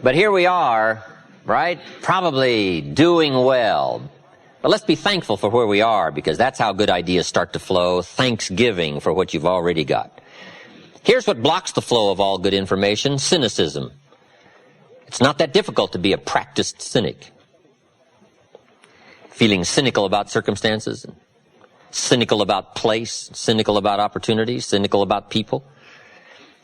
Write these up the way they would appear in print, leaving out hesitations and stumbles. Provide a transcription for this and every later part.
But here we are, right? Probably doing well. But let's be thankful for where we are, because that's how good ideas start to flow. Thanksgiving for what you've already got. Here's what blocks the flow of all good information: cynicism. It's not that difficult to be a practiced cynic. Feeling cynical about circumstances, cynical about place, cynical about opportunities, cynical about people.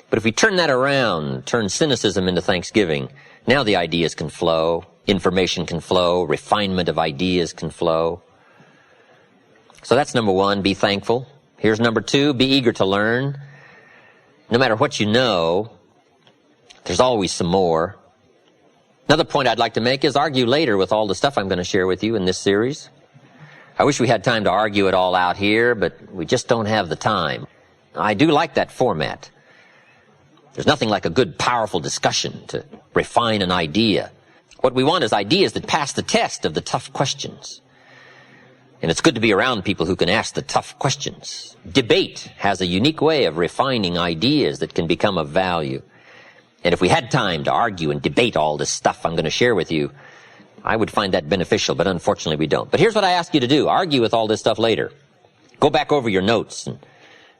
But if we turn that around, turn cynicism into thanksgiving, now the ideas can flow, information can flow, refinement of ideas can flow. So that's number one, be thankful. Here's number two, be eager to learn. No matter what you know, there's always some more. Another point I'd like to make is argue later with all the stuff I'm going to share with you in this series. I wish we had time to argue it all out here, but we just don't have the time. I do like that format. There's nothing like a good, powerful discussion to refine an idea. What we want is ideas that pass the test of the tough questions. And it's good to be around people who can ask the tough questions. Debate has a unique way of refining ideas that can become of value. And if we had time to argue and debate all this stuff I'm going to share with you, I would find that beneficial, but unfortunately we don't. But here's what I ask you to do. Argue with all this stuff later. Go back over your notes and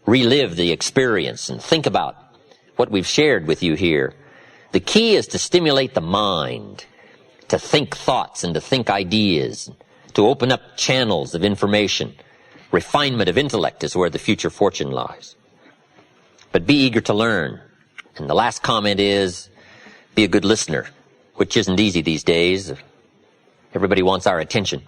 relive the experience and think about what we've shared with you here. The key is to stimulate the mind, to think thoughts and to think ideas, to open up channels of information. Refinement of intellect is where the future fortune lies. But be eager to learn. And the last comment is, be a good listener, which isn't easy these days. Everybody wants our attention.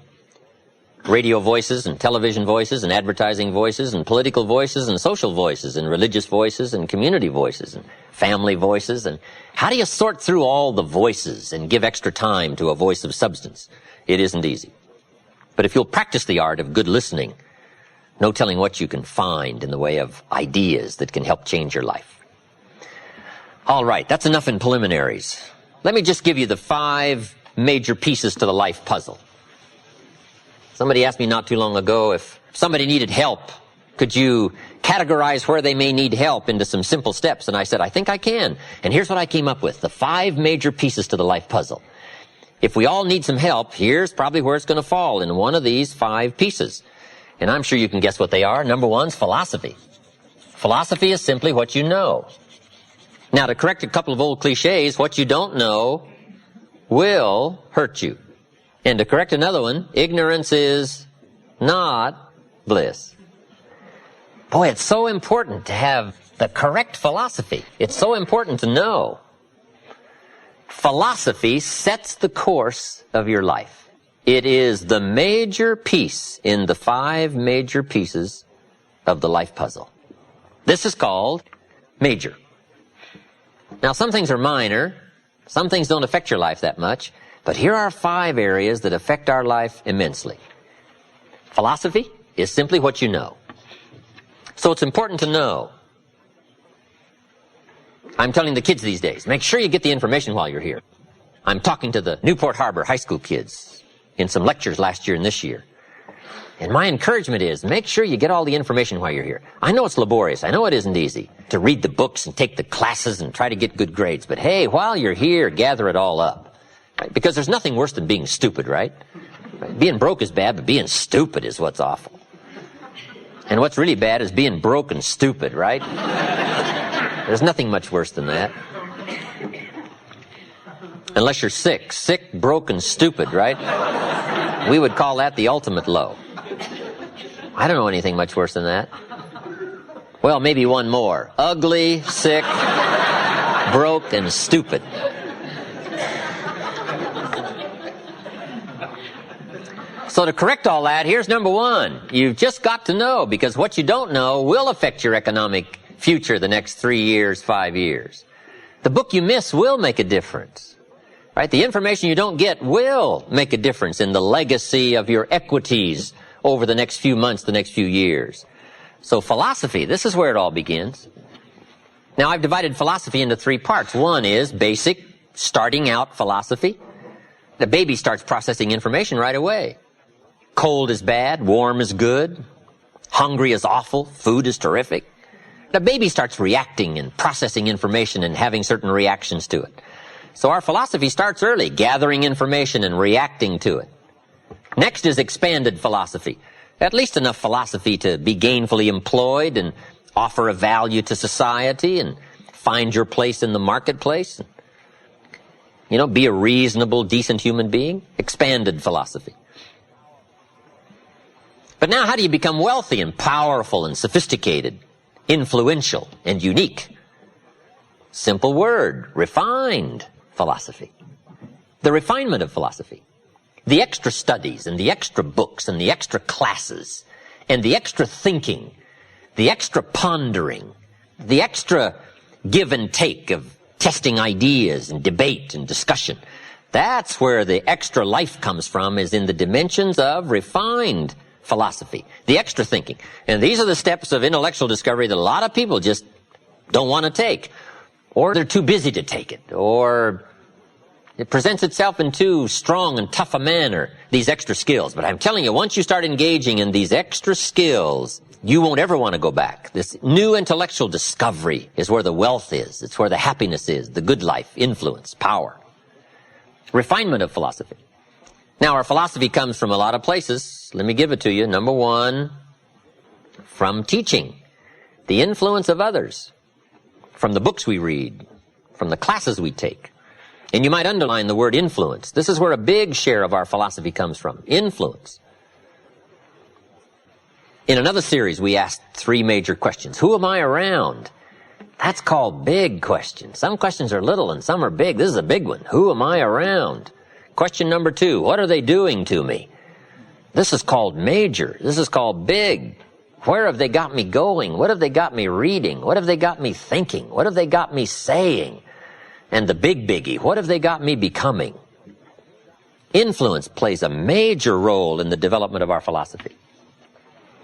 Radio voices and television voices and advertising voices and political voices and social voices and religious voices and community voices and family voices. And how do you sort through all the voices and give extra time to a voice of substance? It isn't easy. But if you'll practice the art of good listening, no telling what you can find in the way of ideas that can help change your life. All right, that's enough in preliminaries. Let me just give you the 5 major pieces to the life puzzle. Somebody asked me not too long ago if somebody needed help, could you categorize where they may need help into some simple steps? And I said, I think I can. And here's what I came up with, the 5 major pieces to the life puzzle. If we all need some help, here's probably where it's going to fall, in one of these 5 pieces. And I'm sure you can guess what they are. Number 1 is philosophy. Philosophy is simply what you know. Now, to correct a couple of old cliches, what you don't know will hurt you. And to correct another one, ignorance is not bliss. Boy, it's so important to have the correct philosophy. It's so important to know. Philosophy sets the course of your life. It is the major piece in the 5 major pieces of the life puzzle. This is called major. Now, some things are minor. Some things don't affect your life that much. But here are 5 areas that affect our life immensely. Philosophy is simply what you know. So it's important to know. I'm telling the kids these days, make sure you get the information while you're here. I'm talking to the Newport Harbor high school kids in some lectures last year and this year. And my encouragement is, make sure you get all the information while you're here. I know it's laborious. I know it isn't easy to read the books and take the classes and try to get good grades. But hey, while you're here, gather it all up. Right? Because there's nothing worse than being stupid, right? Being broke is bad, but being stupid is what's awful. And what's really bad is being broke and stupid, right? There's nothing much worse than that. Unless you're sick. Sick, broke, and stupid, right? We would call that the ultimate low. I don't know anything much worse than that. Well, maybe one more. Ugly, sick, broke, and stupid. So to correct all that, here's number 1. You've just got to know, because what you don't know will affect your economic future the next 3 years, 5 years. The book you miss will make a difference. Right? The information you don't get will make a difference in the legacy of your equities over the next few months, the next few years. So philosophy, this is where it all begins. Now, I've divided philosophy into 3 parts. 1 is basic, starting out philosophy. The baby starts processing information right away. Cold is bad, warm is good, hungry is awful, food is terrific. The baby starts reacting and processing information and having certain reactions to it. So our philosophy starts early, gathering information and reacting to it. Next is expanded philosophy. At least enough philosophy to be gainfully employed and offer a value to society and find your place in the marketplace. You know, be a reasonable, decent human being. Expanded philosophy. But now how do you become wealthy and powerful and sophisticated, influential and unique? Simple word, refined philosophy. The refinement of philosophy. The extra studies and the extra books and the extra classes and the extra thinking, the extra pondering, the extra give and take of testing ideas and debate and discussion. That's where the extra life comes from, is in the dimensions of refined philosophy, the extra thinking. And these are the steps of intellectual discovery that a lot of people just don't want to take, or they're too busy to take it, or it presents itself in too strong and tough a manner, these extra skills. But I'm telling you, once you start engaging in these extra skills, you won't ever want to go back. This new intellectual discovery is where the wealth is. It's where the happiness is, the good life, influence, power. Refinement of philosophy. Now, our philosophy comes from a lot of places. Let me give it to you. Number one, from teaching, the influence of others, from the books we read, from the classes we take. And you might underline the word influence. This is where a big share of our philosophy comes from. Influence. In another series, we asked 3 major questions. Who am I around? That's called big questions. Some questions are little and some are big. This is a big one. Who am I around? Question number 2, what are they doing to me? This is called major. This is called big. Where have they got me going? What have they got me reading? What have they got me thinking? What have they got me saying? And the big biggie, what have they got me becoming? Influence plays a major role in the development of our philosophy.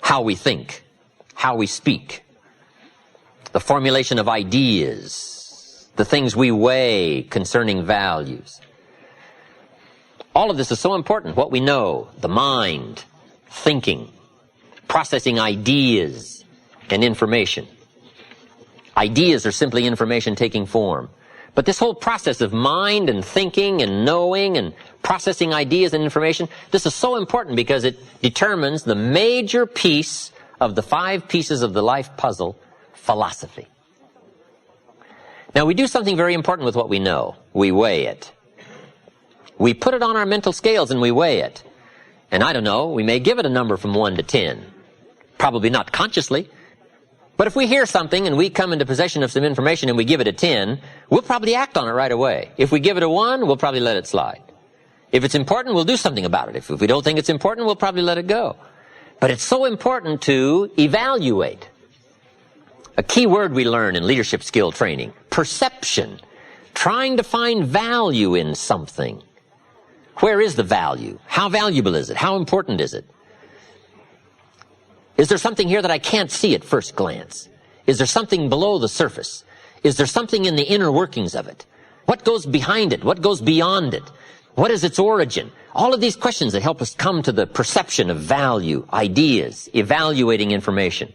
How we think, how we speak, the formulation of ideas, the things we weigh concerning values. All of this is so important. What we know, the mind, thinking, processing ideas and information. Ideas are simply information taking form. But this whole process of mind and thinking and knowing and processing ideas and information, this is so important because it determines the major piece of the 5 pieces of the life puzzle, philosophy. Now, we do something very important with what we know. We weigh it. We put it on our mental scales and we weigh it. And I don't know, we may give it a number from 1 to 10. Probably not consciously. But if we hear something and we come into possession of some information and we give it a 10, we'll probably act on it right away. If we give it a 1, we'll probably let it slide. If it's important, we'll do something about it. If we don't think it's important, we'll probably let it go. But it's so important to evaluate. A key word we learn in leadership skill training, perception. Trying to find value in something. Where is the value? How valuable is it? How important is it? Is there something here that I can't see at first glance? Is there something below the surface? Is there something in the inner workings of it? What goes behind it? What goes beyond it? What is its origin? All of these questions that help us come to the perception of value, ideas, evaluating information.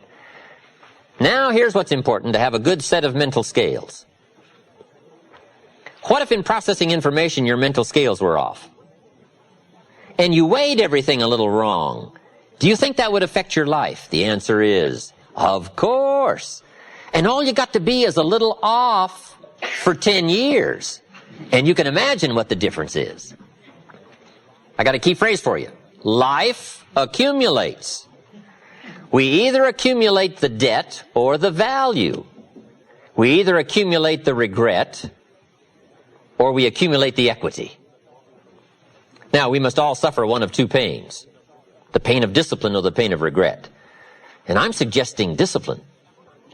Now here's what's important, to have a good set of mental scales. What if in processing information your mental scales were off? And you weighed everything a little wrong? Do you think that would affect your life? The answer is, of course. And all you got to be is a little off for 10 years. And you can imagine what the difference is. I got a key phrase for you. Life accumulates. We either accumulate the debt or the value. We either accumulate the regret or we accumulate the equity. Now, we must all suffer one of 2 pains. The pain of discipline or the pain of regret. And I'm suggesting discipline.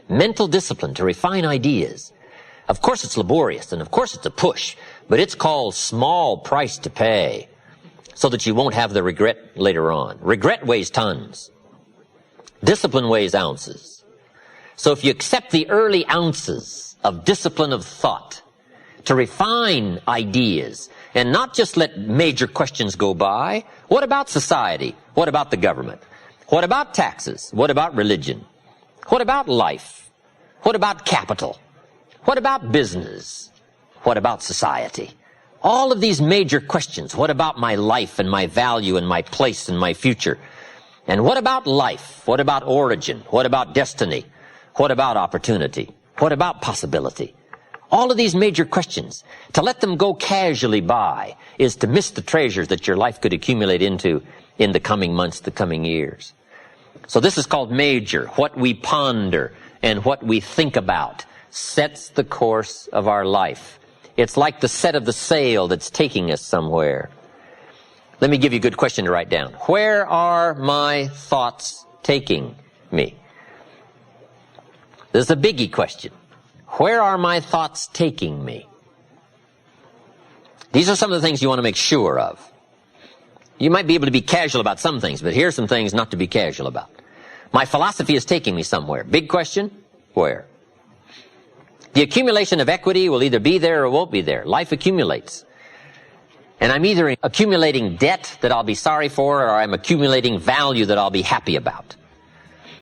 Mental discipline to refine ideas. Of course it's laborious and of course it's a push, but it's called small price to pay so that you won't have the regret later on. Regret weighs tons. Discipline weighs ounces. So if you accept the early ounces of discipline of thought to refine ideas and not just let major questions go by, what about society? What about the government? What about taxes? What about religion? What about life? What about capital? What about business? What about society? All of these major questions. What about my life and my value and my place and my future? And what about life? What about origin? What about destiny? What about opportunity? What about possibility? All of these major questions. To let them go casually by is to miss the treasures that your life could accumulate into in the coming months, the coming years. So this is called major. What we ponder and what we think about sets the course of our life. It's like the set of the sail that's taking us somewhere. Let me give you a good question to write down. Where are my thoughts taking me? This is a biggie question. Where are my thoughts taking me? These are some of the things you want to make sure of. You might be able to be casual about some things, but here's some things not to be casual about. My philosophy is taking me somewhere. Big question, where? The accumulation of equity will either be there or won't be there. Life accumulates. And I'm either accumulating debt that I'll be sorry for, or I'm accumulating value that I'll be happy about.